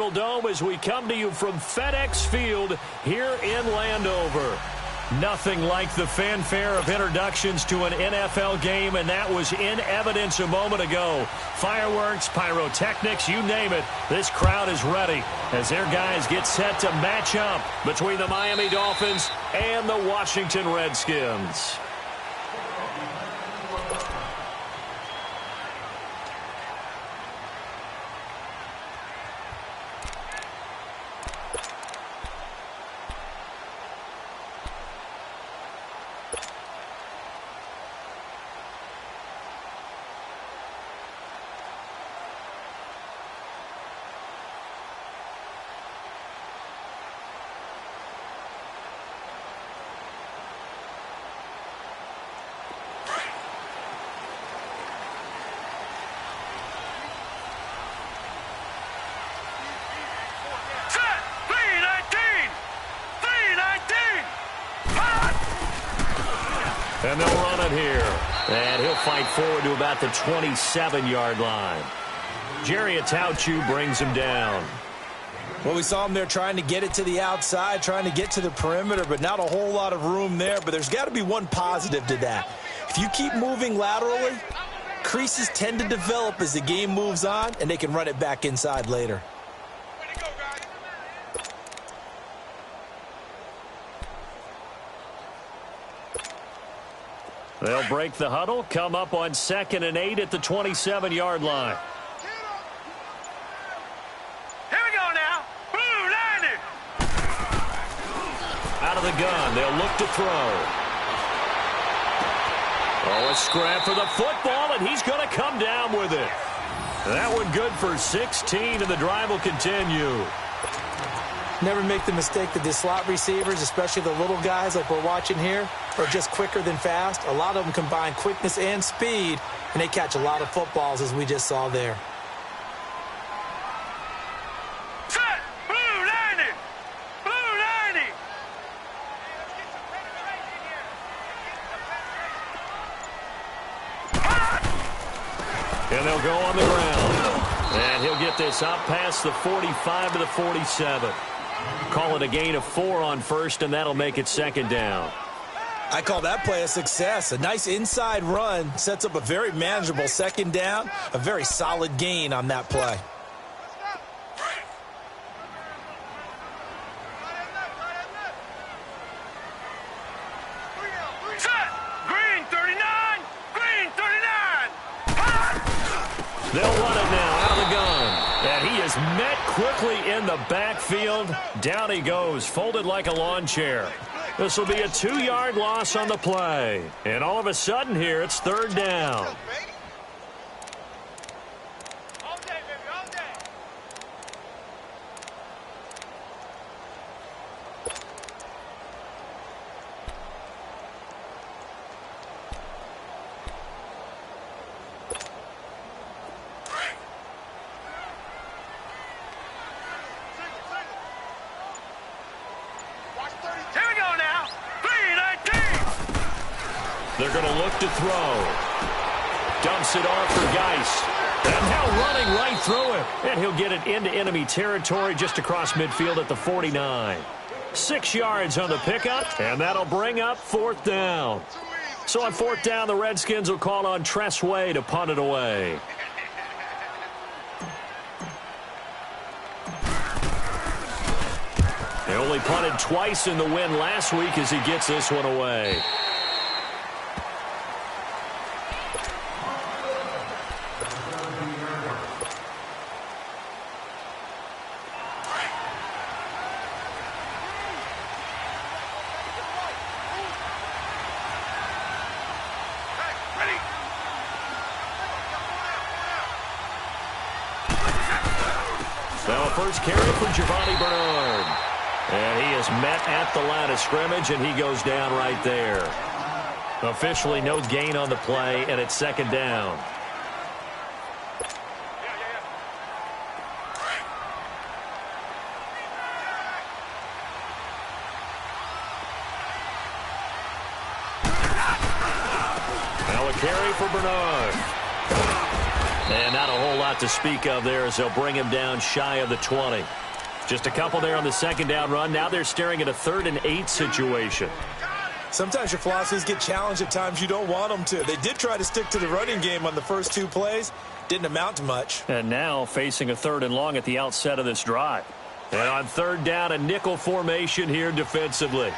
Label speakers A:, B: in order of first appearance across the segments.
A: Capital Dome as we come to you from FedEx Field here in Landover. Nothing like the fanfare of introductions to an NFL game, and that was in evidence a moment ago. Fireworks, pyrotechnics, you name it. This crowd is ready as their guys get set to match up between the Miami Dolphins and the Washington Redskins. And they'll run it here. And he'll fight forward to about the 27-yard line. Jerry Atauchu brings him down.
B: Well, we saw him there trying to get it to the outside, trying to get to the perimeter, but not a whole lot of room there. But there's got to be one positive to that. If you keep moving laterally, creases tend to develop as the game moves on, and they can run it back inside later.
A: They'll break the huddle, come up on 2nd and 8 at the 27-yard line.
C: Here we go now. Blue 90.
A: Out of the gun, they'll look to throw. Oh, a scrap for the football, and he's going to come down with it. That one good for 16, and the drive will continue.
B: Never make the mistake that the slot receivers, especially the little guys like we're watching here, are just quicker than fast. A lot of them combine quickness and speed, and they catch a lot of footballs, as we just saw there.
C: Set. Blue 90. Blue 90.
A: And they'll go on the ground. And he'll get this up past the 45 to the 47. Call it a gain of 4 on first, and that'll make it 2nd down.
B: I call that play a success. A nice inside run sets up a very manageable 2nd down, a very solid gain on that play.
C: Set. Green 39. Green 39.
A: They'll run it now out of the gun. And he is met quickly in the backfield. Down he goes, folded like a lawn chair. This will be a 2-yard loss on the play. And all of a sudden here, it's 3rd down.
C: All day, baby, all day. Here we go now. 3-19.
A: They're going to look to throw. Dumps it off for Geis. And now running right through him. And he'll get it into enemy territory just across midfield at the 49. 6 yards on the pickup, and that'll bring up 4th down. So on 4th down, the Redskins will call on Tress Way to punt it away. He only punted twice in the win last week as he gets this one away. Now a first carry for Giovanni Bernard. And he is met at the line of scrimmage, and he goes down right there. Officially no gain on the play, and it's 2nd down. Now a carry for Bernard. And not a whole lot to speak of there as they'll bring him down shy of the 20. Just a couple there on the second down run. Now they're staring at a 3rd and 8 situation.
B: Sometimes your philosophies get challenged at times you don't want them to. They did try to stick to the running game on the first 2 plays. Didn't amount to much.
A: And now facing a 3rd and long at the outset of this drive. And on 3rd down, a nickel formation here defensively.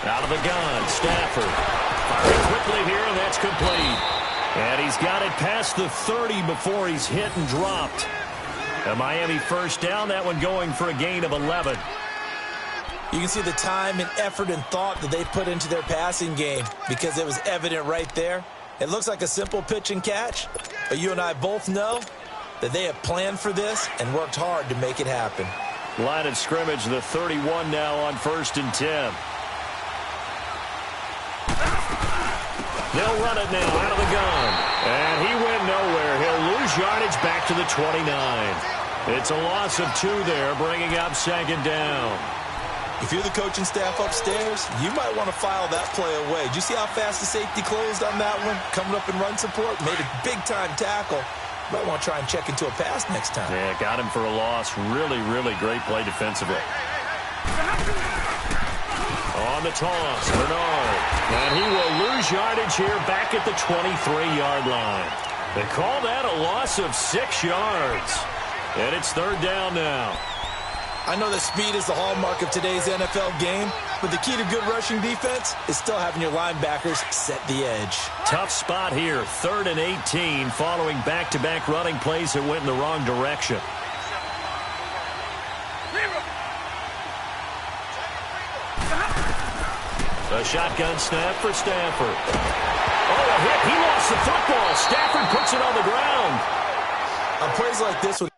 A: Out of the gun, Stafford. Firing quickly here, and that's complete. And he's got it past the 30 before he's hit and dropped. A Miami first down, that one going for a gain of 11.
B: You can see the time and effort and thought that they put into their passing game because it was evident right there. It looks like a simple pitch and catch, but you and I both know that they have planned for this and worked hard to make it happen.
A: Line of scrimmage, the 31 now on 1st and 10. They'll run it now out of the gun. And he went nowhere. He'll lose yardage back to the 29. It's a loss of 2 there, bringing up 2nd down.
B: If you're the coaching staff upstairs, you might want to file that play away. Did you see how fast the safety closed on that one? Coming up in run support, made a big-time tackle. Might want to try and check into a pass next time.
A: Yeah, got him for a loss. Really, really great play defensively. On the toss, Bernard. And he will lose yardage here back at the 23-yard line. They call that a loss of 6 yards. And it's 3rd down now.
B: I know that speed is the hallmark of today's NFL game, but the key to good rushing defense is still having your linebackers set the edge.
A: Tough spot here, 3rd and 18, following back-to-back running plays that went in the wrong direction. A shotgun snap for Stafford. Oh, a hit. He lost the football. Stafford puts it on the ground.
B: On plays like this with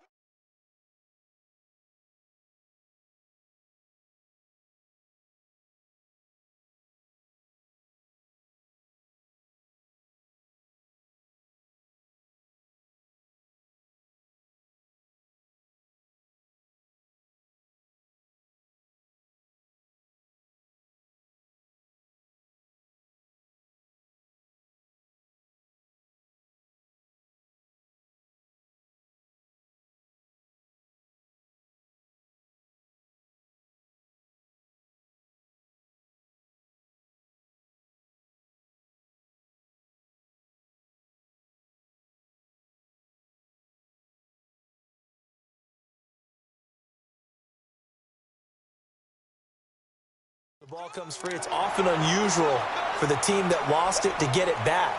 B: the ball comes free, it's often unusual for the team that lost it to get it back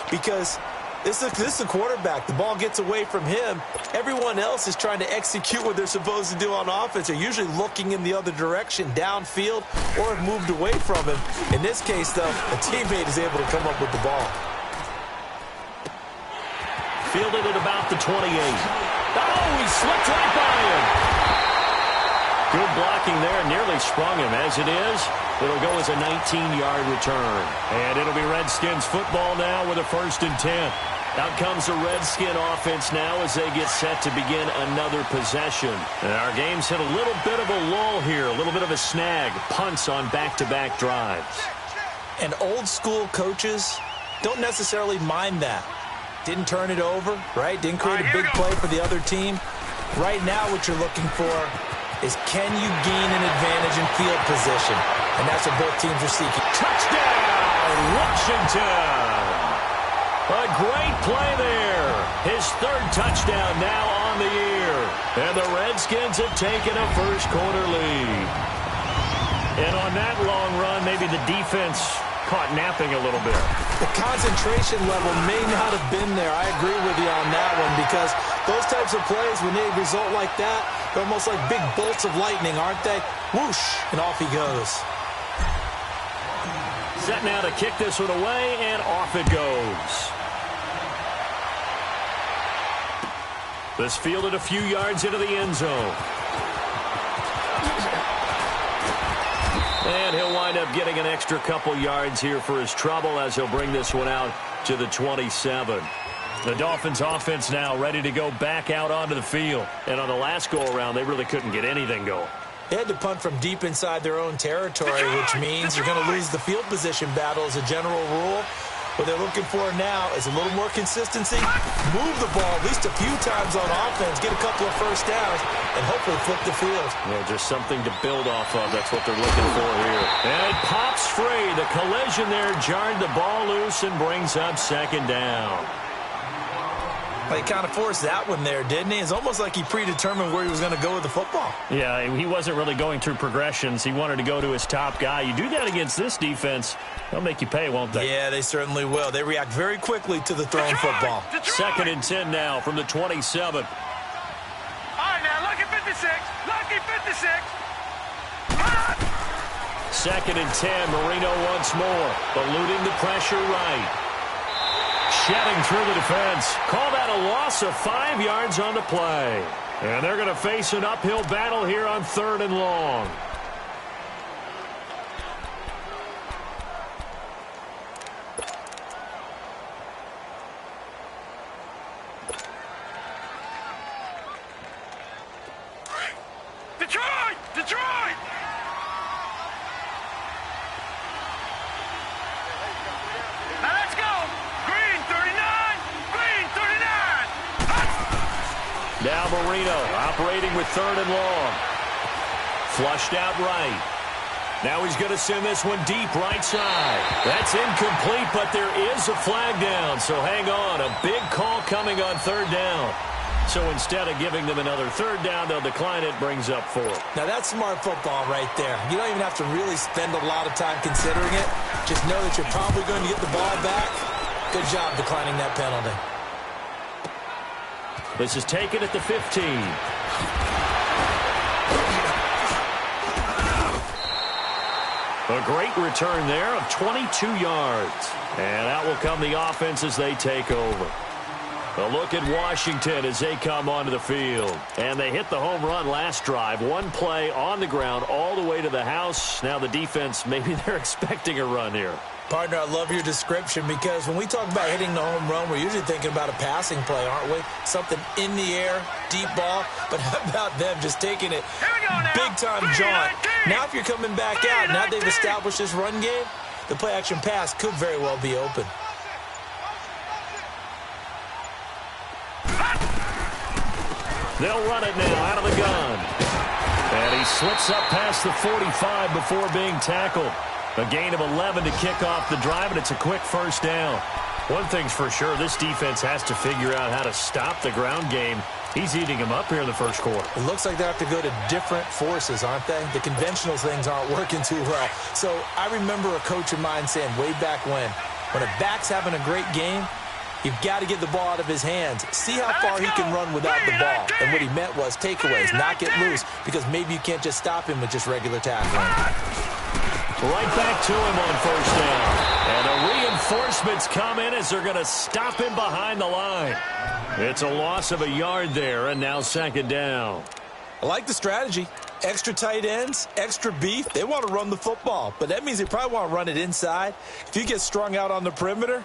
B: because this is the quarterback. The ball gets away from him. Everyone else is trying to execute what they're supposed to do on offense. They're usually looking in the other direction, downfield, or have moved away from him. In this case, though, a teammate is able to come up with the ball.
A: Fielded at about the 28. Oh, he slipped right by him. Good blocking there, nearly sprung him. As it is, it'll go as a 19-yard return. And it'll be Redskins football now with a 1st and 10. Out comes the Redskin offense now as they get set to begin another possession. And our game's hit a little bit of a lull here, a little bit of a snag. Punts on back-to-back drives.
B: And old-school coaches don't necessarily mind that. Didn't turn it over, right? Didn't create a big play for the other team. Right now what you're looking for is can you gain an advantage in field position? And that's what both teams are seeking.
A: Touchdown, Washington! A great play there. His 3rd touchdown now on the year. And the Redskins have taken a first-quarter lead. And on that long run, maybe the defense caught napping a little bit.
B: The concentration level may not have been there. I agree with you on that one because those types of plays, when they result like that, they're almost like big bolts of lightning, aren't they? Whoosh, and off he goes.
A: Set now to kick this one away, and off it goes. This fielded a few yards into the end zone. And he'll wind up getting an extra couple yards here for his trouble as he'll bring this one out to the 27. The Dolphins offense now ready to go back out onto the field. And on the last go-around, they really couldn't get anything going.
B: They had to punt from deep inside their own territory, which means you're going to lose the field position battle as a general rule. What they're looking for now is a little more consistency, move the ball at least a few times on offense, get a couple of first downs, and hopefully flip the field.
A: Yeah, just something to build off of. That's what they're looking for here. And it pops free. The collision there jarred the ball loose and brings up second down.
B: Well, he kind of forced that one there, didn't he? It's almost like he predetermined where he was going to go with the football.
A: Yeah, he wasn't really going through progressions. He wanted to go to his top guy. You do that against this defense, they'll make you pay, won't they?
B: Yeah, they certainly will. They react very quickly to the thrown football.
A: Second and 10 now from the 27.
C: All right, now, lucky 56. Lucky 56.
A: Second and 10, Marino once more, eluding the pressure right. Shedding through the defense. Call that a loss of 5 yards on the play. And they're going to face an uphill battle here on 3rd and long.
C: Detroit! Detroit! Now let's go! Green 39! Green 39!
A: Now Marino operating with 3rd and long. Flushed out right. Now he's going to send this one deep right side. That's incomplete, but there is a flag down, so hang on. A big call coming on 3rd down. So instead of giving them another 3rd down, they'll decline it, brings up 4.
B: Now, that's smart football right there. You don't even have to really spend a lot of time considering it. Just know that you're probably going to get the ball back. Good job declining that penalty.
A: This is taken at the 15. A great return there of 22 yards. And out will come the offense as they take over. A look at Washington as they come onto the field. And they hit the home run last drive. One play on the ground all the way to the house. Now the defense, maybe they're expecting a run here.
B: Partner, I love your description because when we talk about hitting the home run, we're usually thinking about a passing play, aren't we? Something in the air, deep ball. But how about them just taking it big-time jaunt? Now if you're coming back out, now they've established this run game, the play-action pass could very well be open.
A: They'll run it now out of the gun. And he slips up past the 45 before being tackled. A gain of 11 to kick off the drive, and it's a quick first down. One thing's for sure, this defense has to figure out how to stop the ground game. He's eating them up here in the first quarter.
B: It looks like they have to go to different forces, aren't they? The conventional things aren't working too well. So I remember a coach of mine saying way back when a back's having a great game, you've got to get the ball out of his hands. See how far he can run without the ball. And what he meant was takeaways, not get loose, because maybe you can't just stop him with just regular tackling.
A: Right back to him on first down. And the reinforcements come in as they're going to stop him behind the line. It's a loss of a yard there, and now second down.
B: I like the strategy. Extra tight ends, extra beef. They want to run the football, but that means they probably want to run it inside. If you get strung out on the perimeter,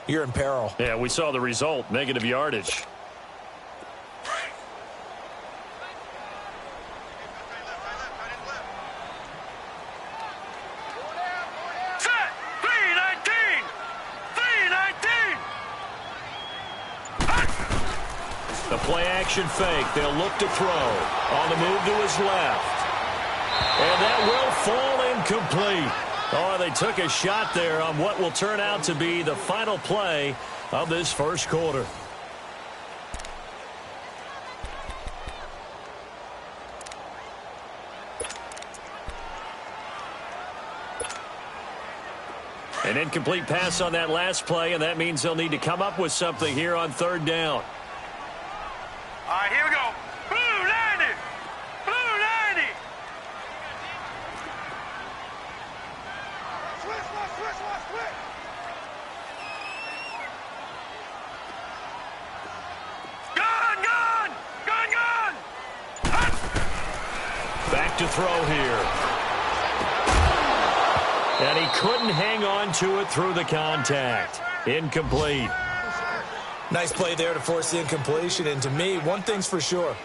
B: you're in peril.
A: Yeah, we saw the result, negative yardage.
C: Set! 319! 319!
A: The play-action fake. They'll look to throw. On the move to his left. And that will fall incomplete. Oh, they took a shot there on what will turn out to be the final play of this first quarter. An incomplete pass on that last play, and that means they'll need to come up with something here on third down.
C: All right, here we go. Blue 90! Blue 90! Switch, quick! Gun!
A: Back to throw here. And he couldn't hang on to it through the contact. Incomplete.
B: Nice play there to force the incompletion. And to me, one thing's for sure.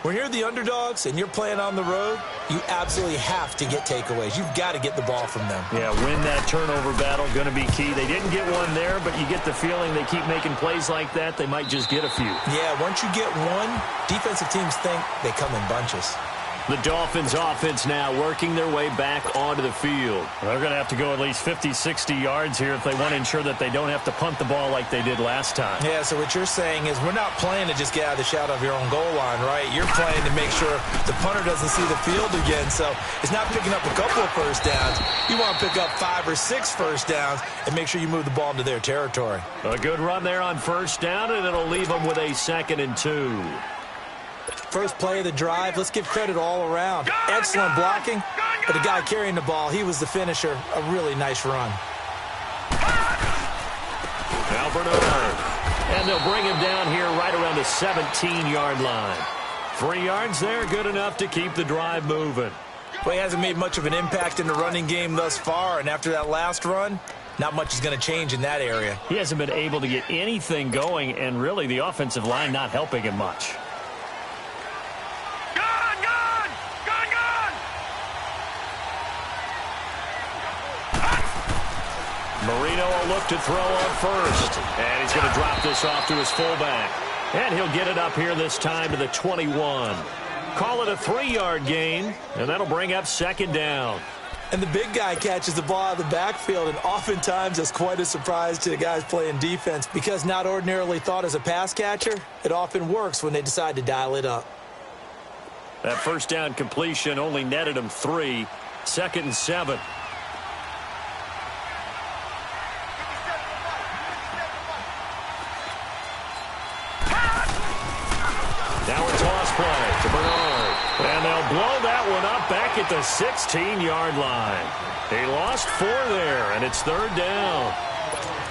B: When you're the underdogs and you're playing on the road, you absolutely have to get takeaways. You've got to get the ball from them.
A: Yeah, win that turnover battle, going to be key. They didn't get one there, but you get the feeling they keep making plays like that, they might just get a few.
B: Yeah, once you get one, defensive teams think they come in bunches.
A: The Dolphins offense now working their way back onto the field. They're going to have to go at least 50, 60 yards here if they want to ensure that they don't have to punt the ball like they did last time.
B: Yeah, so what you're saying is we're not playing to just get out of the shadow of your own goal line, right? You're playing to make sure the punter doesn't see the field again. So it's not picking up a couple of first downs. You want to pick up 5 or 6 first downs and make sure you move the ball into their territory.
A: A good run there on first down, and it'll leave them with a 2nd and 2.
B: First play of the drive, let's give credit all around. Excellent blocking, but the guy carrying the ball, he was the finisher. A really nice run.
A: Now Bernard. And they'll bring him down here right around the 17-yard line. 3 yards there, good enough to keep the drive moving.
B: Well, he hasn't made much of an impact in the running game thus far, and after that last run, not much is going to change in that area.
A: He hasn't been able to get anything going, and really the offensive line not helping him much. Marino will look to throw on first. And he's going to drop this off to his fullback. And he'll get it up here this time to the 21. Call it a 3-yard gain, and that'll bring up 2nd down.
B: And the big guy catches the ball out of the backfield, and oftentimes that's quite a surprise to the guys playing defense because not ordinarily thought as a pass catcher, it often works when they decide to dial it up.
A: That first down completion only netted him 3. 2nd and 7. Now a toss play to Bernard. And they'll blow that one up back at the 16-yard line. They lost 4 there, and it's 3rd down.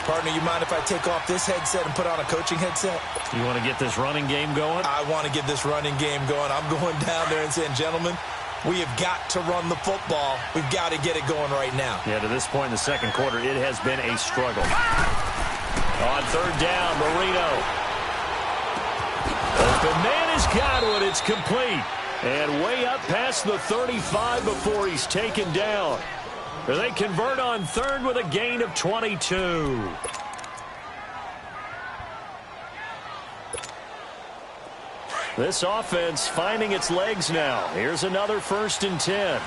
B: Partner, you mind if I take off this headset and put on a coaching headset?
A: You want to get this running game going?
B: I want to get this running game going. I'm going down there and saying, gentlemen, we have got to run the football. We've got to get it going right now.
A: Yeah, to this point in the second quarter, it has been a struggle. On 3rd down, Marino. The man has got one. It's complete. And way up past the 35 before he's taken down. They convert on 3rd with a gain of 22. This offense finding its legs now. Here's another 1st and 10.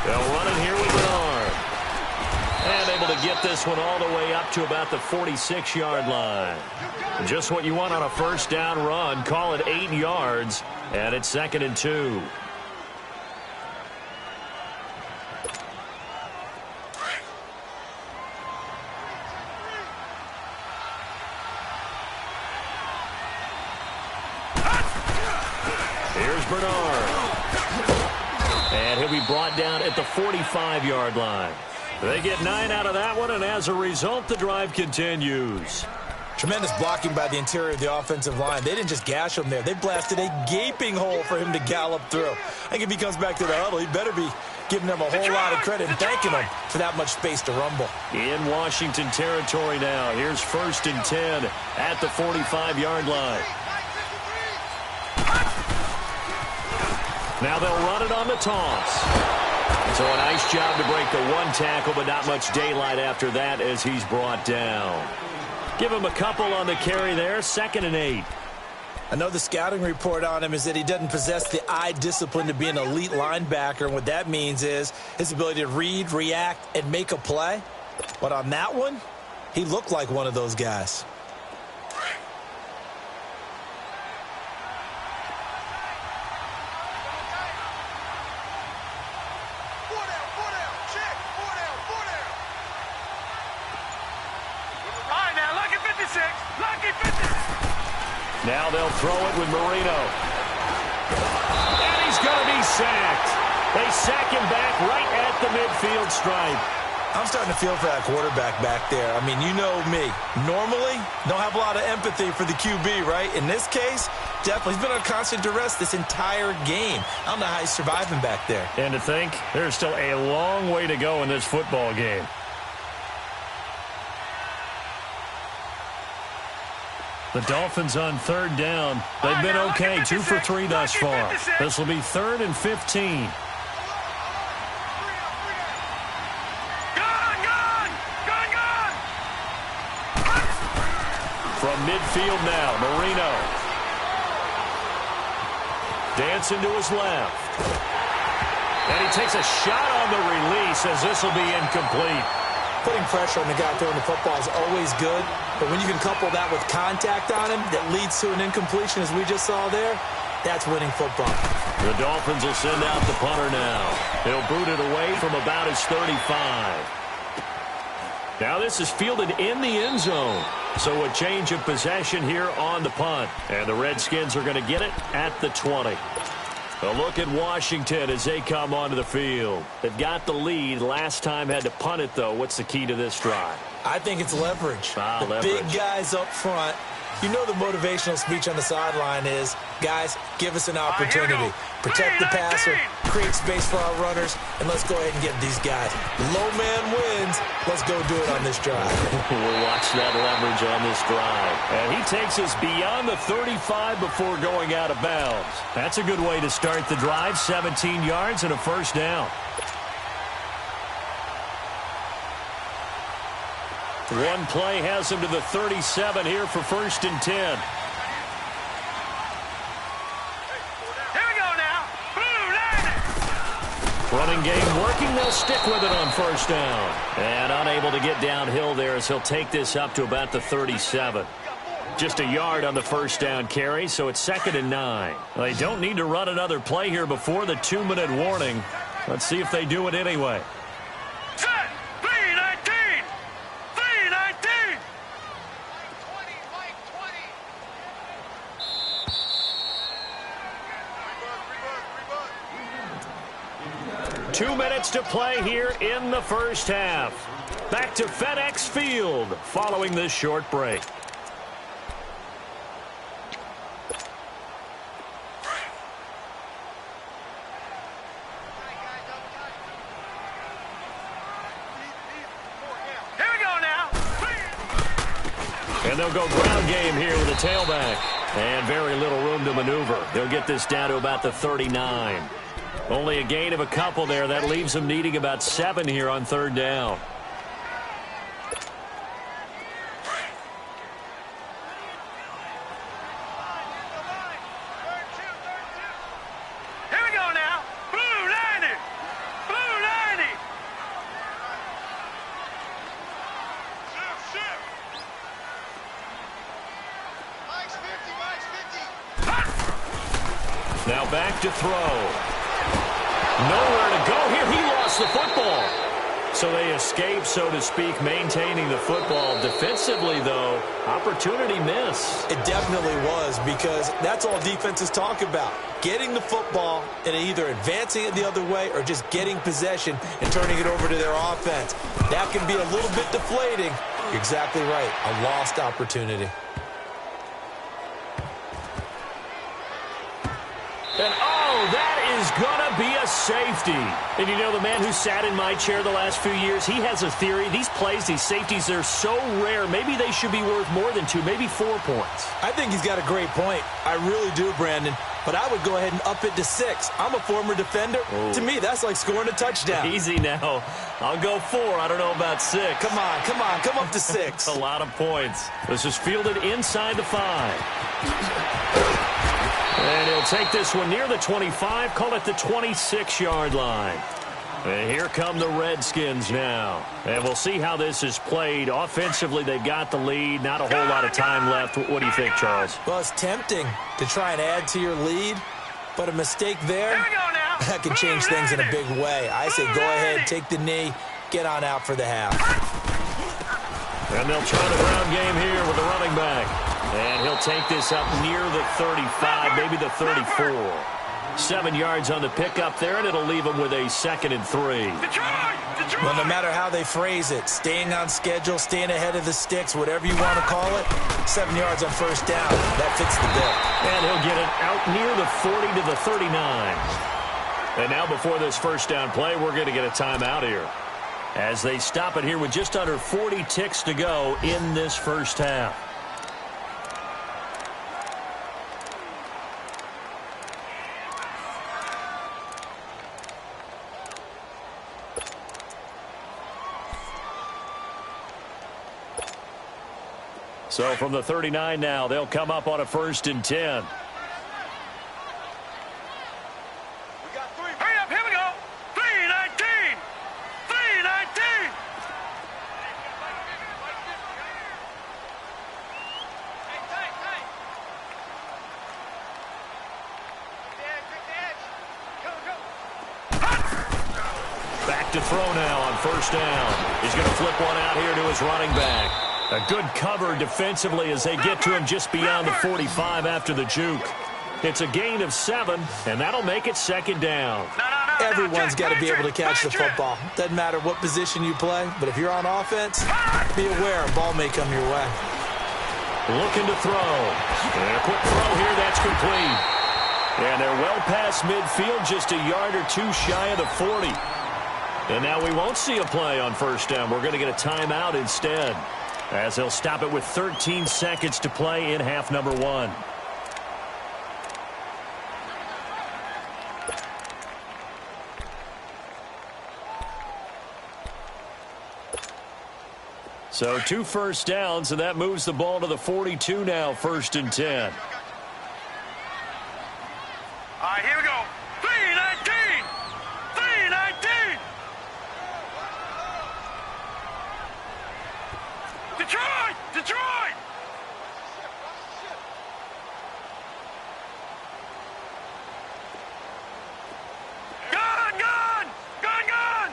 A: They'll run it here with Bernard. And able to get this one all the way up to about the 46-yard line. Just what you want on a first down run. Call it 8 yards. And it's 2nd and 2. Here's Bernard. And he'll be brought down at the 45-yard line. They get 9 out of that one, and as a result, the drive continues.
B: Tremendous blocking by the interior of the offensive line. They didn't just gash him there. They blasted a gaping hole for him to gallop through. I think if he comes back to the huddle, he better be giving them a whole lot of credit and thanking them for that much space to rumble.
A: In Washington territory now. Here's 1st and 10 at the 45-yard line. Now they'll run it on the toss. So a nice job to break the 1 tackle, but not much daylight after that as he's brought down. Give him a couple on the carry there, 2nd and 8.
B: I know the scouting report on him is that he doesn't possess the eye discipline to be an elite linebacker, and what that means is his ability to read, react, and make a play. But on that one, he looked like one of those guys.
A: Now they'll throw it with Marino. And he's going to be sacked. They sack him back right at the midfield stripe.
B: I'm starting to feel for that quarterback back there. I mean, you know me. Normally, don't have a lot of empathy for the QB, right? In this case, definitely. He's been under constant duress this entire game. I don't know how he's surviving back there.
A: And to think, there's still a long way to go in this football game. The Dolphins on third down. They've been okay, 2 for 3 thus far. This will be 3rd and 15. From midfield now, Marino. Dancing to his left. And he takes a shot on the release as this will be incomplete.
B: Putting pressure on the guy throwing the football is always good, but when you can couple that with contact on him that leads to an incompletion, as we just saw there, that's winning football.
A: The Dolphins will send out the punter now. He'll boot it away from about his 35. Now this is fielded in the end zone. So a change of possession here on the punt. And the Redskins are going to get it at the 20. A look at Washington as they come onto the field. They've got the lead. Last time had to punt it, though. What's the key to this drive?
B: I think it's leverage.
A: Leverage.
B: Big guys up front. You know the motivational speech on the sideline is, guys, give us an opportunity. Protect the passer, create space for our runners, and let's go ahead and get these guys. Low man wins. Let's go do it on this drive.
A: We'll watch that leverage on this drive. And he takes us beyond the 35 before going out of bounds. That's a good way to start the drive, 17 yards and a first down. One play has him to the 37 here for 1st and 10.
C: Here we go now.
A: Running game working. They'll stick with it on 1st down. And unable to get downhill there as he'll take this up to about the 37. Just a yard on the 1st down carry, so it's 2nd and 9. They don't need to run another play here before the 2-minute warning. Let's see if they do it anyway.
C: Set. 3-19. 3-19.
A: 2 minutes to play here in the first half. Back to FedEx Field following this short break. And they'll go ground game here with a tailback. And very little room to maneuver. They'll get this down to about the 39. Only a gain of a couple there. That leaves them needing about 7 here on 3rd down.
C: Here we go now. Blue 90. Blue 90. Shift. Mike's 50.
A: Now back to throw. Nowhere to go here. He lost the football. So they escape, so to speak, maintaining the football. Defensively, though, opportunity miss.
B: It definitely was, because that's all defenses talk about. Getting the football and either advancing it the other way or just getting possession and turning it over to their offense. That can be a little bit deflating. You're exactly right. A lost opportunity.
A: And, oh, that is going to be a safety. And you know, the man who sat in my chair the last few years, he has a theory. These plays, these safeties, they're so rare. Maybe they should be worth more than 2, maybe 4 points.
B: I think he's got a great point. I really do, Brandon. But I would go ahead and up it to 6. I'm a former defender.
A: Ooh.
B: To me, that's like scoring a touchdown.
A: Easy now. I'll go 4. I don't know about 6.
B: Come on. Come up to 6.
A: A lot of points. This is fielded inside the 5. And he'll take this one near the 25, call it the 26-yard line. And here come the Redskins now. And we'll see how this is played. Offensively, they've got the lead. Not a whole lot of time left. What do you think, Charles?
B: Well, it's tempting to try and add to your lead, but a mistake there, that can change things in a big way. I say go ahead, take the knee, get on out for the half.
A: And they'll try the ground game here with the running back. And he'll take this up near the 35, maybe the 34. 7 yards on the pickup there, and it'll leave him with a 2nd and 3.
C: Detroit!
B: Well, no matter how they phrase it, staying on schedule, staying ahead of the sticks, whatever you want to call it, 7 yards on 1st down. That fits the bill.
A: And he'll get it out near the 40 to the 39. And now before this 1st down play, we're going to get a timeout here, as they stop it here with just under 40 ticks to go in this first half. So from the 39 now, they'll come up on a 1st and 10.
C: Hurry up, here we go. 3:19. 3:19.
A: Back to throw now on 1st down. He's going to flip one out here to his running back. A good cover defensively as they get to him just beyond the 45 after the juke. It's a gain of 7, and that'll make it 2nd down.
B: Everyone's got to be able to catch the football. Doesn't matter what position you play, but if you're on offense, be aware a ball may come your way.
A: Looking to throw. And a quick throw here, that's complete. And they're well past midfield, just a yard or two shy of the 40. And now we won't see a play on 1st down. We're going to get a timeout instead, as they'll stop it with 13 seconds to play in half number 1. So 2 first downs, and that moves the ball to the 42 now, 1st and 10.
C: All right, here we go. 3:19. 3:19. Detroit! Detroit! Gun! Gun! Gun! Gun!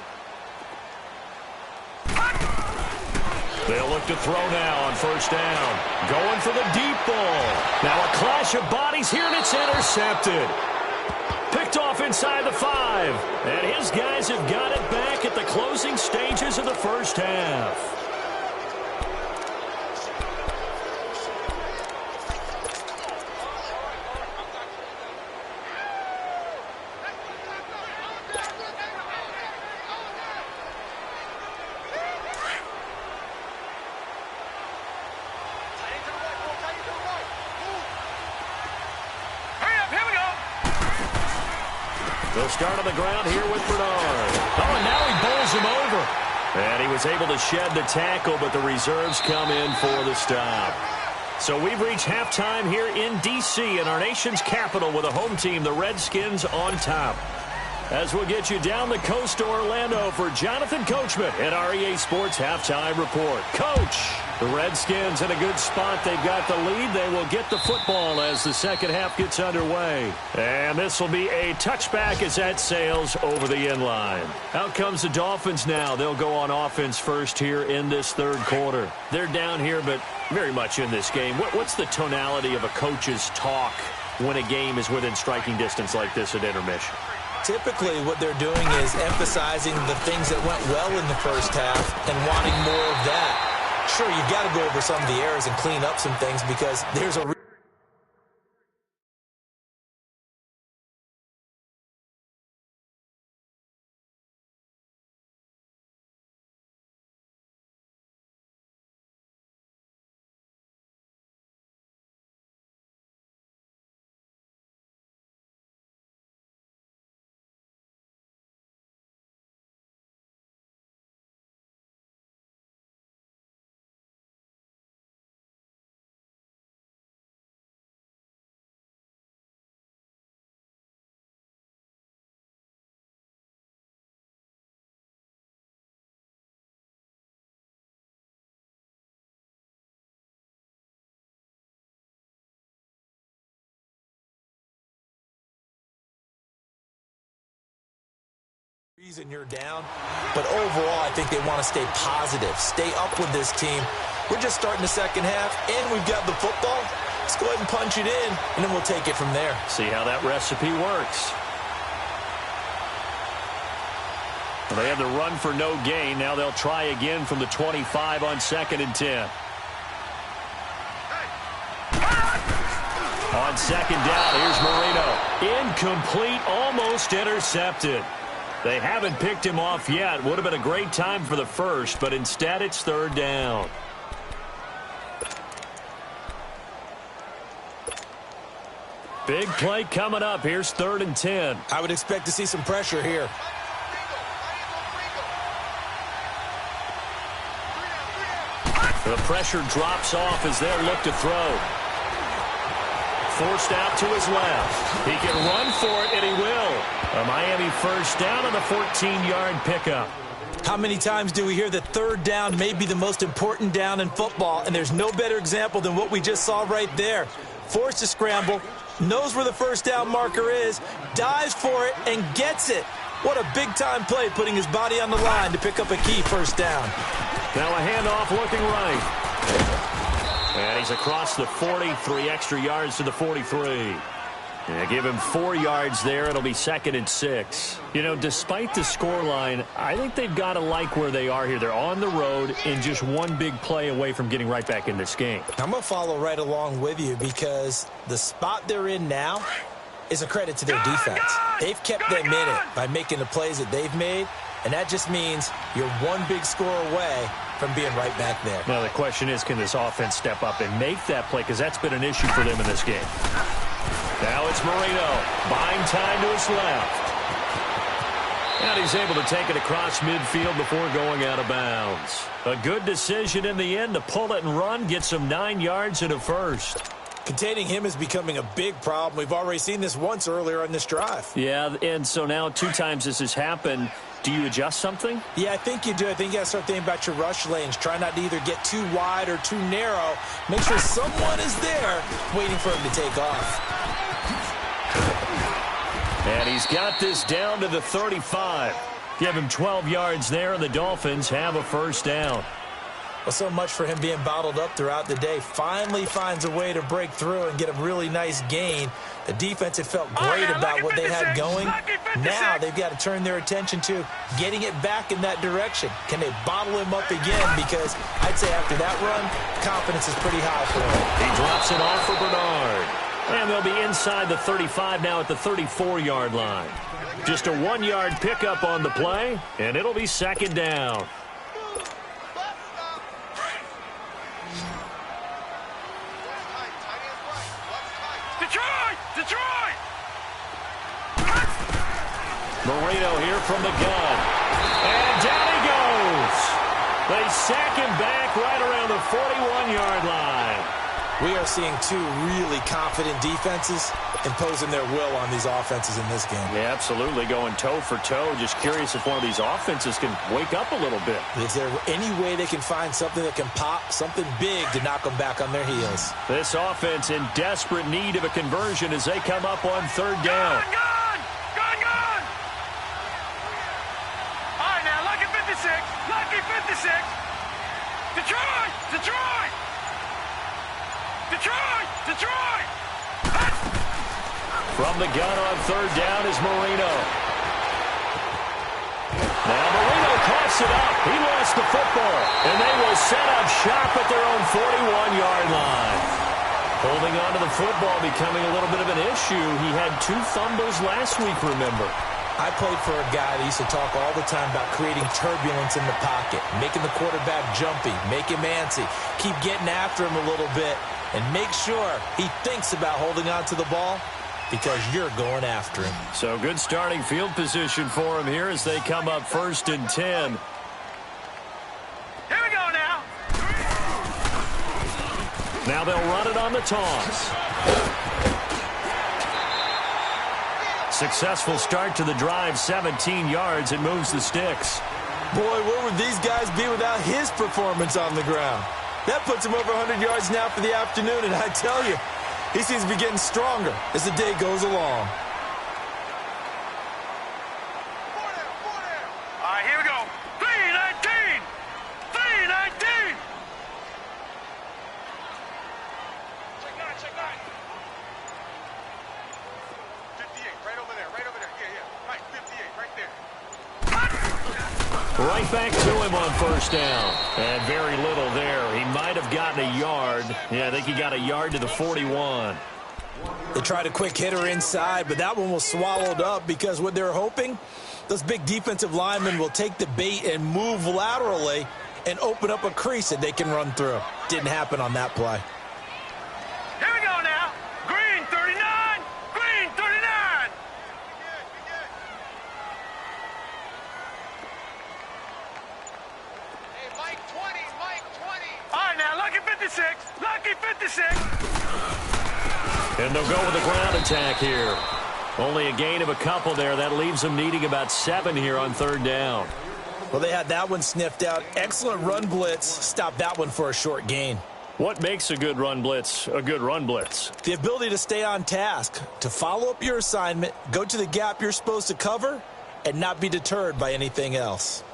A: They'll look to throw now on 1st down. Going for the deep ball. Now a clash of bodies here, and it's intercepted. Picked off inside the 5. And his guys have got it back at the closing stages of the 1st half. They'll start on the ground here with Bernard. Oh, and now he bowls him over. And he was able to shed the tackle, but the reserves come in for the stop. So we've reached halftime here in D.C. in our nation's capital with a home team, the Redskins, on top. As we'll get you down the coast to Orlando for Jonathan Coachman at our EA Sports Halftime Report. Coach, the Redskins in a good spot. They've got the lead. They will get the football as the second half gets underway. And this will be a touchback as that sails over the end line. Out comes the Dolphins now. They'll go on offense first here in this 3rd quarter. They're down here, but very much in this game. What's the tonality of a coach's talk when a game is within striking distance like this at intermission?
B: Typically, what they're doing is emphasizing the things that went well in the 1st half and wanting more of that. Sure, you've got to go over some of the errors and clean up some things because there's a reason you're down, but overall I think they want to stay positive, stay up with this team. We're just starting the second half and we've got the football. Let's go ahead and punch it in and then we'll take it from there.
A: See how that recipe works. Well, they had the run for no gain. Now they'll try again from the 25 on 2nd and 10. On 2nd down, here's Marino. Incomplete, almost intercepted. They haven't picked him off yet. Would have been a great time for the first, but instead it's 3rd down. Big play coming up. Here's 3rd and 10.
B: I would expect to see some pressure here.
A: The pressure drops off as they'll look to throw. Forced out to his left. He can run for it, and he will. A Miami first down on the 14-yard pickup.
B: How many times do we hear that third down may be the most important down in football, and there's no better example than what we just saw right there. Forced to scramble, knows where the first down marker is, dives for it, and gets it. What a big-time play, putting his body on the line to pick up a key first down.
A: Now a handoff looking right. And he's across the 40, 3 extra yards to the 43. Yeah, give him 4 yards there. It'll be 2nd and 6. You know, despite the scoreline, I think they've got to like where they are here. They're on the road and just one big play away from getting right back in this game.
B: I'm going to follow right along with you because the spot they're in now is a credit to their defense. They've kept them in it by making the plays that they've made, and that just means you're one big score away from being right back there.
A: Now the question is, can this offense step up and make that play? Because that's been an issue for them in this game. Now it's Marino, buying time to his left. And he's able to take it across midfield before going out of bounds. A good decision in the end to pull it and run, get some 9 yards and a first.
B: Containing him is becoming a big problem. We've already seen this once earlier on this drive.
A: Yeah, and so now 2 times this has happened. Do you adjust something?
B: Yeah, I think you do. I think you got to start thinking about your rush lanes. Try not to either get too wide or too narrow. Make sure someone is there waiting for him to take off.
A: And he's got this down to the 35. Give him 12 yards there, and the Dolphins have a first down.
B: Well, so much for him being bottled up throughout the day. Finally finds a way to break through and get a really nice gain. The defense had felt great about what they had going. Now they've got to turn their attention to getting it back in that direction. Can they bottle him up again? Because I'd say after that run, confidence is pretty high for him.
A: He drops it off for Bernard. And they'll be inside the 35 now at the 34-yard line. Just a 1-yard pickup on the play, and it'll be 2nd down.
C: Detroit!
A: Marino here from the gun. And down he goes. They sack him back right around the 41-yard line.
B: We are seeing 2 really confident defenses imposing their will on these offenses in this game.
A: Yeah, absolutely, going toe for toe. Just curious if one of these offenses can wake up a little bit.
B: Is there any way they can find something that can pop, something big to knock them back on their heels?
A: This offense in desperate need of a conversion as they come up on 3rd down.
C: Gone! All right, now, lucky 56. Detroit!
A: From the gun on 3rd down is Marino. Now Marino coughs it up. He lost the football. And they will set up shop at their own 41-yard line. Holding on to the football becoming a little bit of an issue. He had 2 fumbles last week, remember.
B: I played for a guy that used to talk all the time about creating turbulence in the pocket, making the quarterback jumpy, make him antsy, keep getting after him a little bit, and make sure he thinks about holding on to the ball because you're going after him.
A: So good starting field position for him here as they come up 1st and 10.
C: Here we go now.
A: Now they'll run it on the toss. Successful start to the drive, 17 yards. It moves the sticks.
B: Boy, where would these guys be without his performance on the ground? That puts him over 100 yards now for the afternoon, and I tell you, he seems to be getting stronger as the day goes along.
C: All right, here we go. 319! 319! Check 9. 58, right over there. Yeah. Right, 58, right there.
A: Right back to him on 1st down. And very little there. He might have gotten a yard. Yeah, I think he got a yard to the 41.
B: They tried a quick hitter inside, but that one was swallowed up because what they're hoping, those big defensive linemen will take the bait and move laterally and open up a crease that they can run through. Didn't happen on that play.
C: Here we go now. Green 39. Green 39. Hey, Mike 20. All right, 56. Lucky 56.
A: And they'll go with the ground attack here. Only a gain of a couple there. That leaves them needing about 7 here on 3rd down.
B: Well, they had that one sniffed out. Excellent run blitz. Stop that one for a short gain.
A: What makes a good run blitz a good run blitz?
B: The ability to stay on task, to follow up your assignment, go to the gap you're supposed to cover, and not be deterred by anything else.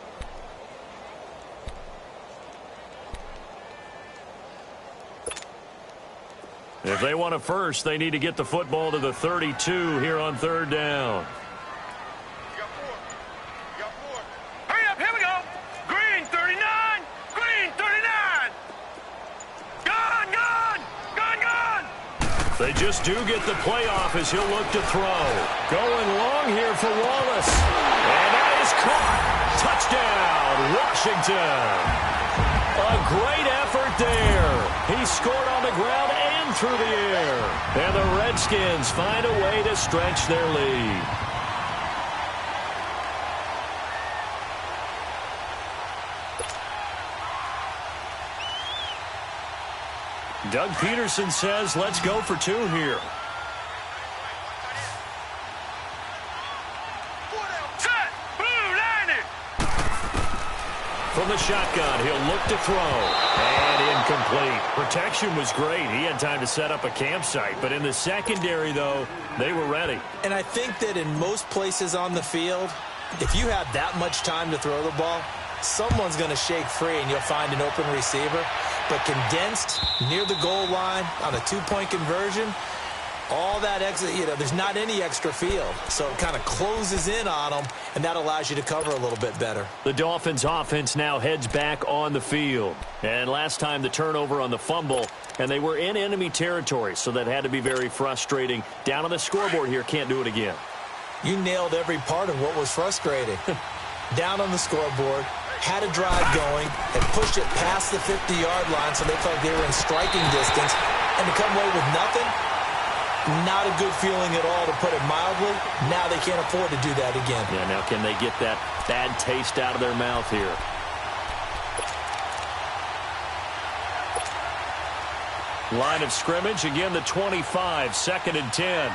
A: If they want a first, they need to get the football to the 32 here on 3rd down.
C: Hurry up, here we go. Green 39. Green 39. Gone, gone. Gone, gone.
A: They just do get the playoff as he'll look to throw. Going long here for Wallace. And that is caught. Touchdown, Washington. A great effort there. He scored on the ground and through the air. And the Redskins find a way to stretch their lead. Doug Peterson says, let's go for 2 here.
C: Set. Blue, line it.
A: From the shotgun, he'll look to throw. And incomplete. Protection was great. He had time to set up a campsite. But in the secondary, though, they were ready.
B: And I think that in most places on the field, if you have that much time to throw the ball, someone's going to shake free and you'll find an open receiver. But condensed near the goal line on a 2-point conversion, all that extra, there's not any extra field. So it kind of closes in on them, and that allows you to cover a little bit better.
A: The Dolphins offense now heads back on the field. And last time the turnover on the fumble, and they were in enemy territory, so that had to be very frustrating. Down on the scoreboard here, can't do it again.
B: You nailed every part of what was frustrating. Down on the scoreboard, had a drive going, and pushed it past the 50-yard line so they felt like they were in striking distance, and to come away with nothing, not a good feeling at all, to put it mildly. Now they can't afford to do that again.
A: Yeah, now can they get that bad taste out of their mouth here? Line of scrimmage, again the 25, 2nd and 10.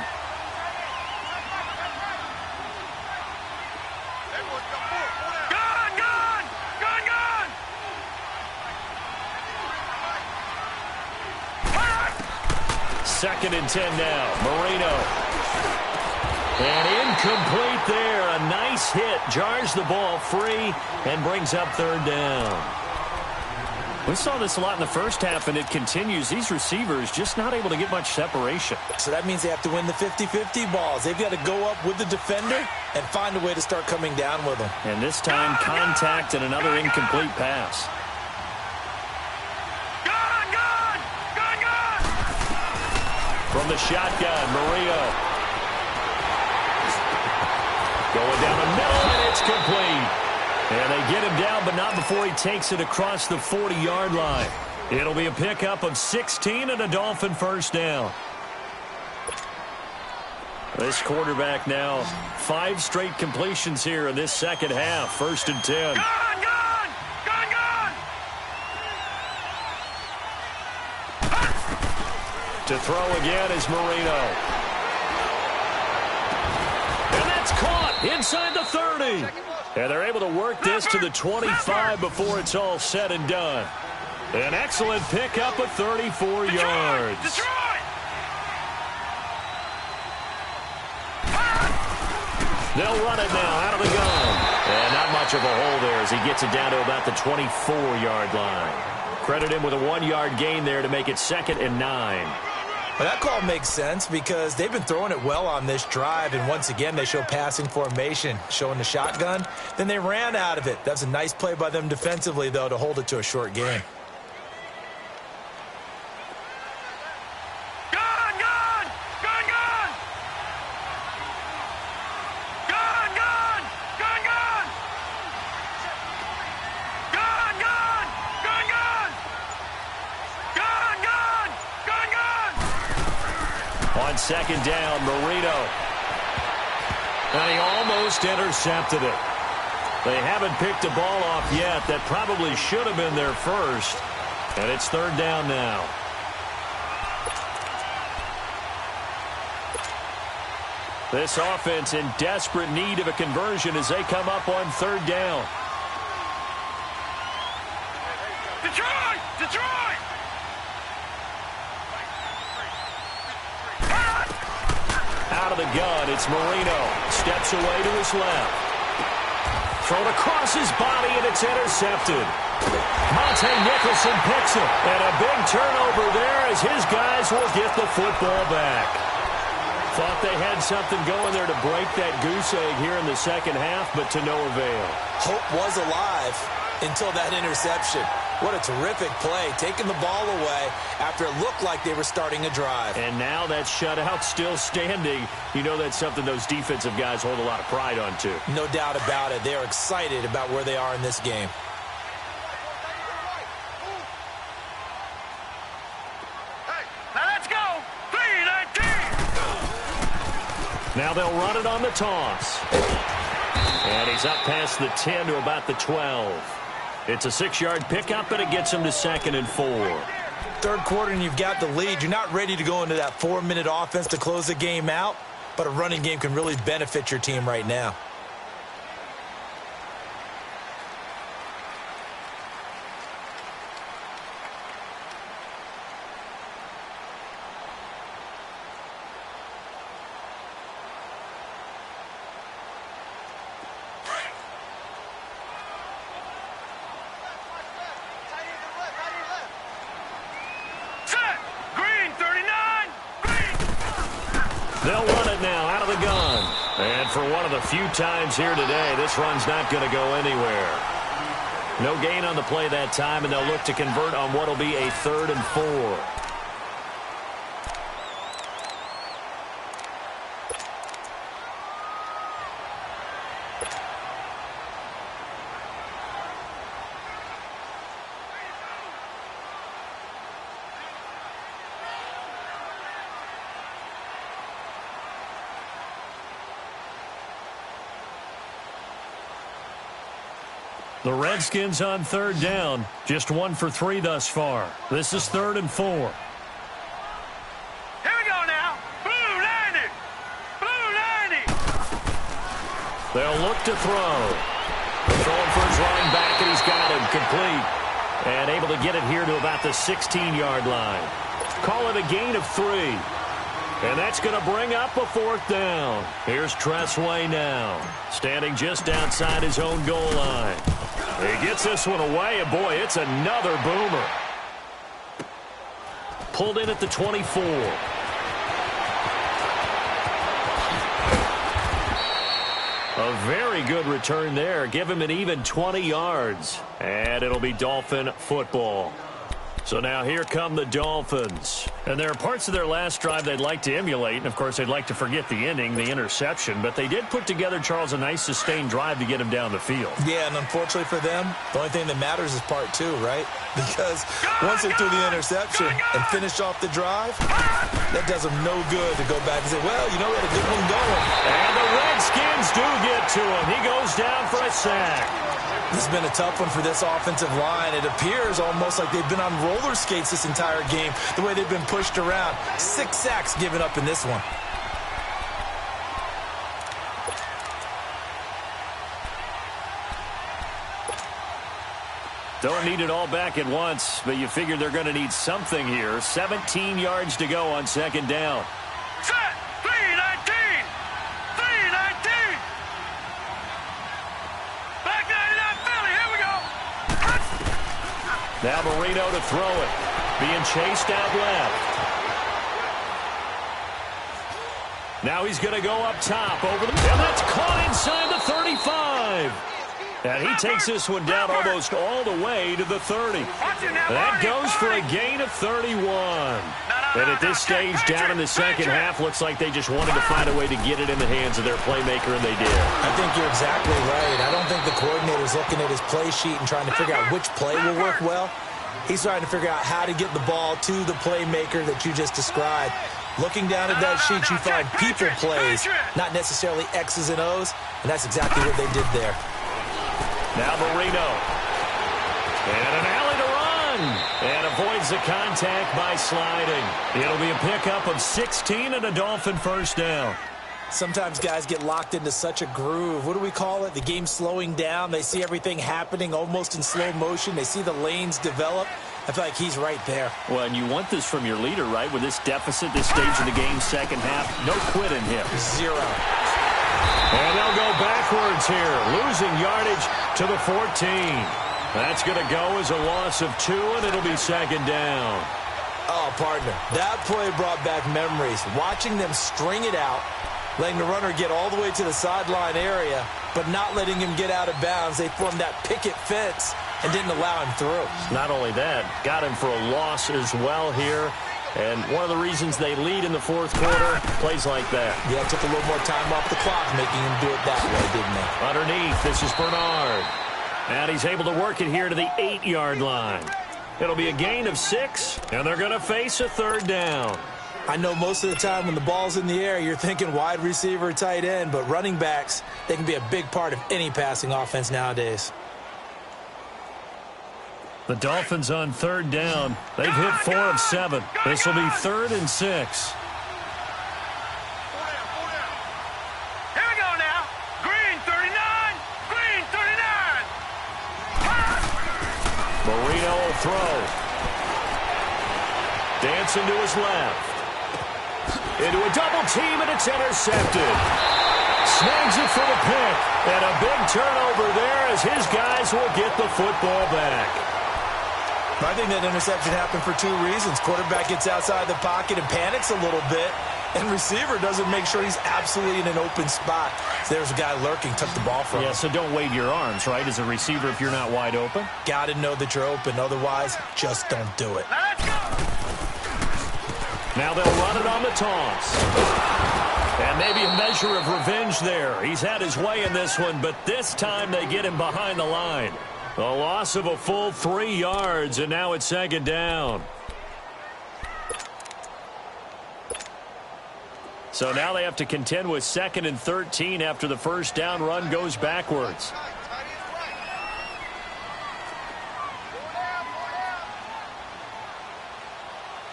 A: Second and 10 now. Marino. And incomplete there. A nice hit. Jars the ball free and brings up 3rd down. We saw this a lot in the first half, and it continues. These receivers just not able to get much separation.
B: So that means they have to win the 50-50 balls. They've got to go up with the defender and find a way to start coming down with them.
A: And this time, contact and another incomplete pass. From the shotgun, Murillo. Going down the middle, and it's complete. And they get him down, but not before he takes it across the 40-yard line. It'll be a pickup of 16 and a Dolphin 1st down. This quarterback now, 5 straight completions here in this second half. 1st and 10. To throw again is Marino. And that's caught inside the 30. And they're able to work this to the 25 before it's all said and done. An excellent pickup of 34 yards. They'll run it now out of the gun. And not much of a hole there as he gets it down to about the 24-yard line. Credit him with a 1-yard gain there to make it 2nd and 9.
B: Well, that call makes sense because they've been throwing it well on this drive, and once again they show passing formation, showing the shotgun. Then they ran out of it. That's a nice play by them defensively, though, to hold it to a short game.
A: On 2nd down, Marino. And he almost intercepted it. They haven't picked the ball off yet. That probably should have been their first. And it's third down now. This offense in desperate need of a conversion as they come up on third down.
C: Detroit! Detroit!
A: Out of the gun, it's Marino. Steps away to his left. Thrown across his body, and it's intercepted. Monte Nicholson picks it. And a big turnover there as his guys will get the football back. Thought they had something going there to break that goose egg here in the second half, but to no avail.
B: Hope was alive until that interception. What a terrific play, taking the ball away after it looked like they were starting a drive.
A: And now that shutout still standing. You know that's something those defensive guys hold a lot of pride on, too.
B: No doubt about it. They are excited about where they are in this game.
C: Now let's go! 3-19!
A: Now they'll run it on the toss. And he's up past the 10 to about the 12. It's a 6-yard pickup, and it gets him to 2nd and 4.
B: Third quarter, and you've got the lead. You're not ready to go into that 4-minute offense to close the game out, but a running game can really benefit your team right now.
A: They'll run it now out of the gun. And for one of the few times here today, this run's not going to go anywhere. No gain on the play that time, and they'll look to convert on what will be a 3rd and 4. The Redskins on third down. Just 1 for 3 thus far. This is 3rd and 4.
C: Here we go now. Blue 90. Blue 90.
A: They'll look to throw. Throwing for his running back, and he's got him complete. And able to get it here to about the 16-yard line. Call it a gain of 3. And that's going to bring up a 4th down. Here's Tressway now. Standing just outside his own goal line. He gets this one away, and boy, it's another boomer. Pulled in at the 24. A very good return there. Give him an even 20 yards. And it'll be Dolphin football. So now here come the Dolphins. And there are parts of their last drive they'd like to emulate. And, of course, they'd like to forget the ending, the interception. But they did put together, Charles, a nice sustained drive to get him down the field.
B: Yeah, and unfortunately for them, the only thing that matters is part 2, right? Because once they threw the interception and finished off the drive, that does them no good to go back and say, well, you know, we had a good one going.
A: And the Redskins do get to him. He goes down for a sack.
B: This has been a tough one for this offensive line. It appears almost like they've been on roller skates this entire game, the way they've been pushed around. 6 sacks given up in this one.
A: Don't need it all back at once, but you figure they're going to need something here. 17 yards to go on 2nd down.
C: Set. 3-19. 3-19. Back 99 Philly. Here we go.
A: Now Marino to throw it. Being chased out left. Now he's going to go up top over the... And that's caught inside the 35. And he takes this one down almost all the way to the 30. That goes for a gain of 31. And at this stage, down in the second half, looks like they just wanted to find a way to get it in the hands of their playmaker, and they did.
B: I think you're exactly right. I don't think the coordinator's looking at his play sheet and trying to figure out which play will work well. He's trying to figure out how to get the ball to the playmaker that you just described. Looking down at that sheet, you find people plays, not necessarily X's and O's, and that's exactly what they did there.
A: Now Marino. And an alley to run. And avoids the contact by sliding. It'll be a pickup of 16 and a Dolphin first down.
B: Sometimes guys get locked into such a groove. What do we call it? The game's slowing down. They see everything happening almost in slow motion. They see the lanes develop. I feel like he's right there.
A: Well, and you want this from your leader, right? With this deficit, this stage of the game, second half, no quitting him.
B: Zero.
A: And they'll go backwards here, losing yardage to the 14. That's going to go as a loss of 2, and it'll be second down.
B: Oh, partner, that play brought back memories. Watching them string it out, letting the runner get all the way to the sideline area, but not letting him get out of bounds. They formed that picket fence and didn't allow him through.
A: Not only that, got him for a loss as well here. And one of the reasons they lead in the fourth quarter, plays like that.
B: Yeah, took a little more time off the clock, making him do it that way, didn't they?
A: Underneath, this is Bernard. And he's able to work it here to the 8-yard line. It'll be a gain of 6, and they're going to face a third down.
B: I know most of the time when the ball's in the air, you're thinking wide receiver, tight end, but running backs, they can be a big part of any passing offense nowadays.
A: The Dolphins on third down. They've hit 4 of 7. This will be 3rd and 6.
C: Here we go now. Green 39. Green 39.
A: Marino will throw. Dancing to his left. Into a double team, and it's intercepted. Snags it for the pick. And a big turnover there as his guys will get the football back.
B: I think that interception happened for 2 reasons. Quarterback gets outside the pocket and panics a little bit, and receiver doesn't make sure he's absolutely in an open spot. So there's a guy lurking, took the ball from him.
A: Yeah, so don't wave your arms, right, as a receiver if you're not wide open?
B: Got to know that you're open. Otherwise, just don't do it.
C: Now let's go.
A: Now they'll run it on the toss. And maybe a measure of revenge there. He's had his way in this one, but this time they get him behind the line. A loss of a full 3 yards, and now it's second down. So now they have to contend with 2nd and 13 after the first down run goes backwards.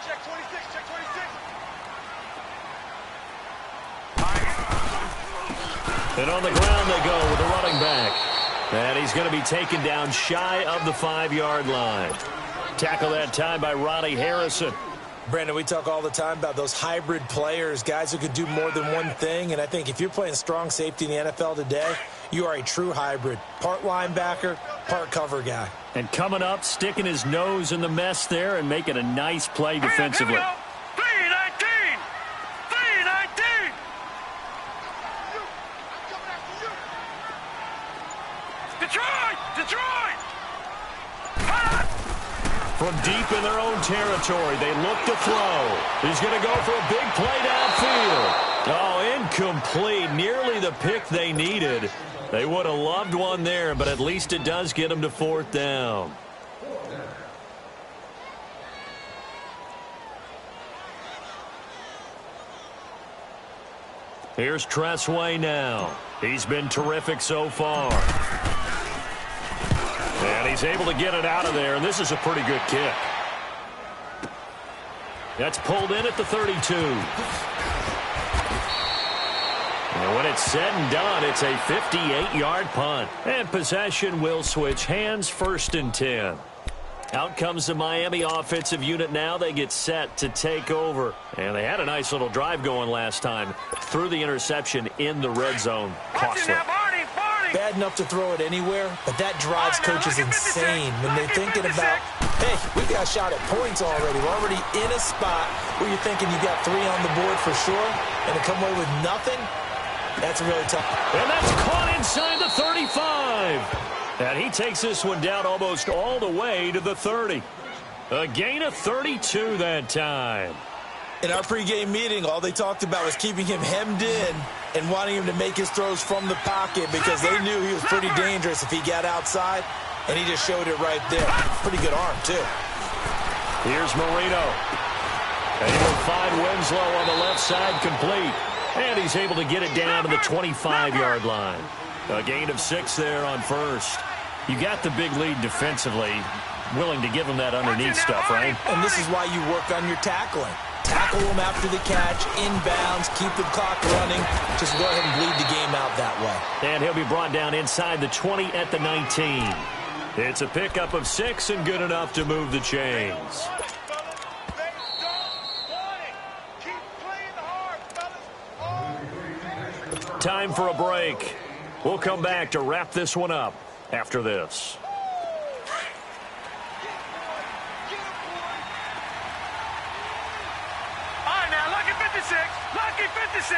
C: Check 26, check 26.
A: And on the ground they go with the running back. And he's going to be taken down shy of the 5-yard line. Tackle that time by Ronnie Harrison.
B: Brandon, we talk all the time about those hybrid players, guys who could do more than one thing. And I think if you're playing strong safety in the NFL today, you are a true hybrid. Part linebacker, part cover guy.
A: And coming up, sticking his nose in the mess there and making a nice play defensively.
C: Here we go. 319. 319. Detroit! Detroit!
A: From deep in their own territory, they look to throw. He's going to go for a big play downfield. Oh, incomplete. Nearly the pick they needed. They would have loved one there, but at least it does get them to 4th down. Here's Tressway now. He's been terrific so far. And he's able to get it out of there, and this is a pretty good kick. That's pulled in at the 32. And when it's said and done, it's a 58-yard punt. And possession will switch hands, 1st and 10. Out comes the Miami offensive unit now. They get set to take over. And they had a nice little drive going last time. Threw the interception in the red zone. Costly.
B: Bad enough to throw it anywhere, but that drives coaches insane when they're thinking about, hey, we got a shot at points already. We're already in a spot where you're thinking you got 3 on the board for sure, and to come away with nothing, that's really tough.
A: And that's caught inside the 35. And he takes this one down almost all the way to the 30. A gain of 32 that time.
B: In our pregame meeting, all they talked about was keeping him hemmed in and wanting him to make his throws from the pocket because they knew he was pretty dangerous if he got outside, and he just showed it right there. Pretty good arm, too.
A: Here's Marino. And he'll find Winslow on the left side complete. And he's able to get it down to the 25-yard line. A gain of 6 there on 1st. You got the big lead defensively. willing to give them that underneath stuff, right?
B: And this is why you work on your tackling. Tackle them after the catch, inbounds, keep the clock running. Just go ahead and bleed the game out that way.
A: And he'll be brought down inside the 20 at the 19. It's a pickup of 6 and good enough to move the chains. Time for a break. We'll come back to wrap this one up after this.
C: All right, now, lucky 56. Lucky 56.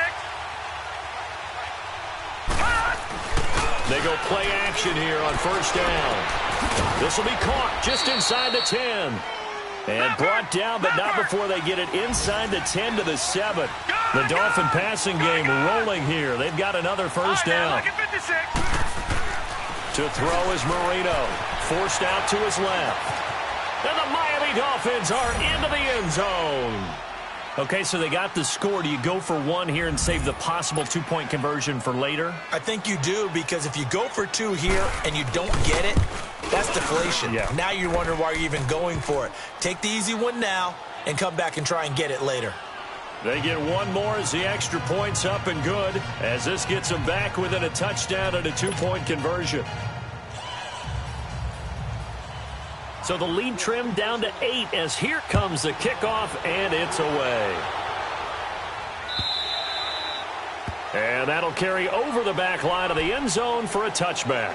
A: They go play action here on first down. This will be caught just inside the 10. And brought down, but not before they get it inside the 10 to the 7. The Dolphin passing game rolling here. They've got another first down. To throw is Marino. Forced out to his left. And the Miami Dolphins are into the end zone. Okay, so they got the score. Do you go for one here and save the possible two-point conversion for later?
B: I think you do, because if you go for 2 here and you don't get it, that's deflation.
A: Yeah.
B: Now you wonder why you're even going for it. Take the easy one now and come back and try and get it later.
A: They get one more as the extra point's up and good, as this gets them back within a touchdown and a two-point conversion. So the lead trimmed down to 8 as here comes the kickoff, and it's away. And that'll carry over the back line of the end zone for a touchback.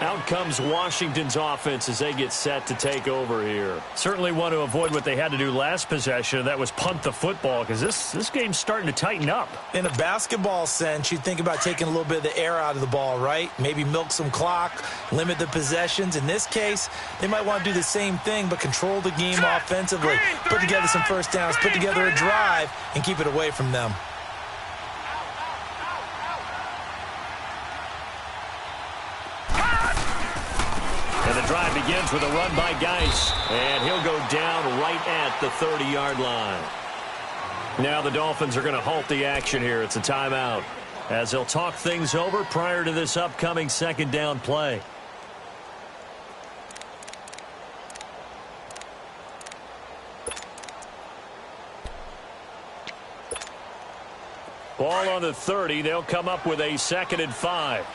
A: Out comes Washington's offense as they get set to take over here. Certainly want to avoid what they had to do last possession. That was punt the football, because this game's starting to tighten up.
B: In a basketball sense, you think about taking a little bit of the air out of the ball, right? Maybe milk some clock, limit the possessions. In this case, they might want to do the same thing, but control the game offensively. Put together some first downs, put together a drive, and keep it away from them.
A: Drive begins with a run by Geis, and he'll go down right at the 30-yard line. Now the Dolphins are going to halt the action here. It's a timeout as they'll talk things over prior to this upcoming second down play. Ball on the 30. They'll come up with a 2nd and 5.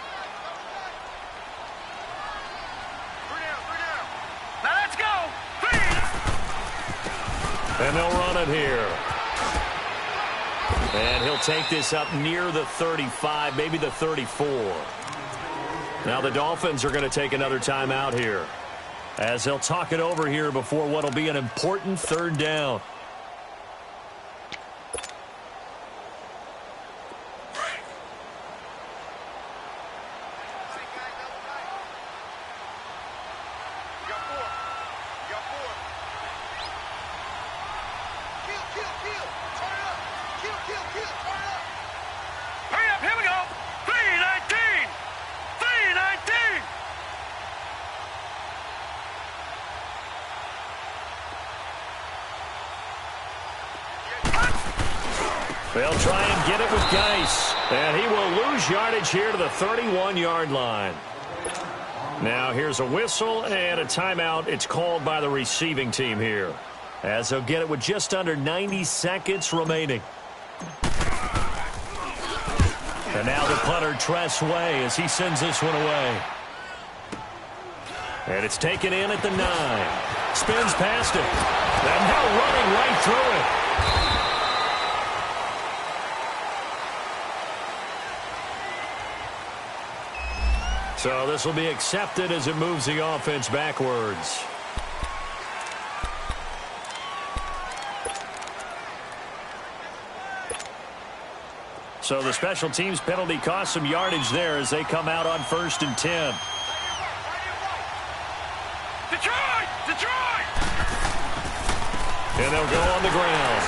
A: And they'll run it here. And he'll take this up near the 35, maybe the 34. Now the Dolphins are going to take another timeout here, as they'll talk it over here before what will be an important 3rd down. They'll try and get it with Geis. And he will lose yardage here to the 31-yard line. Now here's a whistle and a timeout. It's called by the receiving team here, as they'll get it with just under 90 seconds remaining. And now the punter, Tress Way, as he sends this one away. And it's taken in at the 9. Spins past it. And now running right through it. So this will be accepted as it moves the offense backwards. So the special teams penalty cost some yardage there as they come out on 1st and 10.
C: Detroit! Detroit!
A: And they'll go on the ground.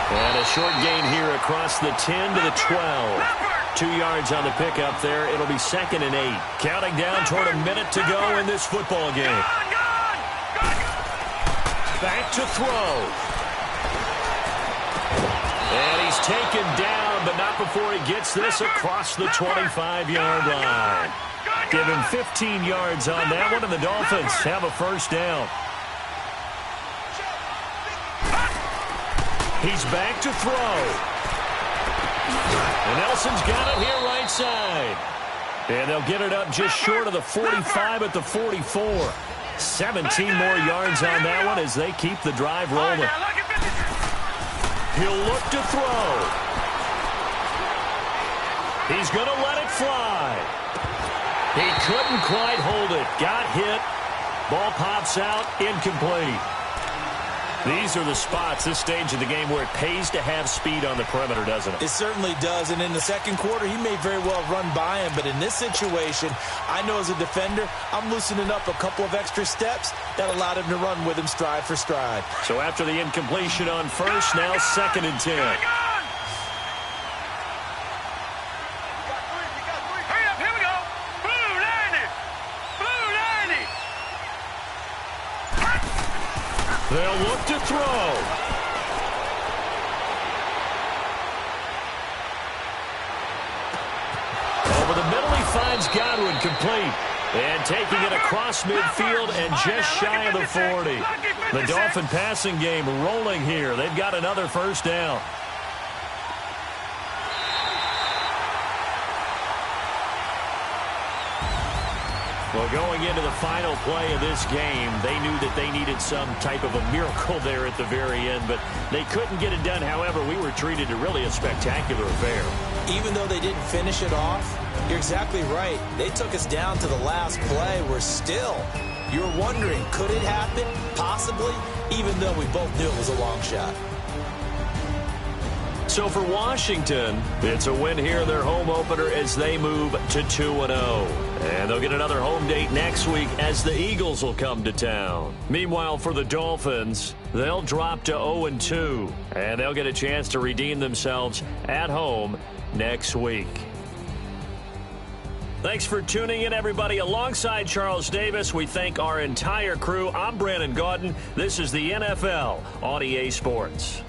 A: And a short gain here across the 10 to the 12. 2 yards on the pickup there. It'll be 2nd and 8. Counting down toward a minute to go in this football game. Back to throw. And he's taken down, but not before he gets this across the 25-yard line. Give him 15 yards on that one, and the Dolphins have a first down. He's back to throw. And Nelson's got it here right side. And they'll get it up just short of the 45 at the 44. 17 more yards on that one as they keep the drive rolling. He'll look to throw. He's going to let it fly. He couldn't quite hold it. Got hit. Ball pops out. Incomplete. These are the spots, this stage of the game, where it pays to have speed on the perimeter, doesn't it?
B: It certainly does, and in the second quarter, he may very well run by him, but in this situation, I know as a defender, I'm loosening up a couple of extra steps that allowed him to run with him stride for stride.
A: So after the incompletion on first, now 2nd and 10. They'll look to throw. Over the middle, he finds Godwin complete. And taking it across midfield and just shy of the 40. The Dolphin passing game rolling here. They've got another first down. Well, going into the final play of this game, they knew that they needed some type of a miracle there at the very end, but they couldn't get it done. However, we were treated to really a spectacular affair.
B: Even though they didn't finish it off, you're exactly right. They took us down to the last play. We're still, you're wondering, could it happen? Possibly, even though we both knew it was a long shot.
A: So for Washington, it's a win here in their home opener as they move to 2-0. And they'll get another home date next week as the Eagles will come to town. Meanwhile, for the Dolphins, they'll drop to 0-2. And they'll get a chance to redeem themselves at home next week. Thanks for tuning in, everybody. Alongside Charles Davis, we thank our entire crew. I'm Brandon Gaudin. This is the NFL on EA Sports.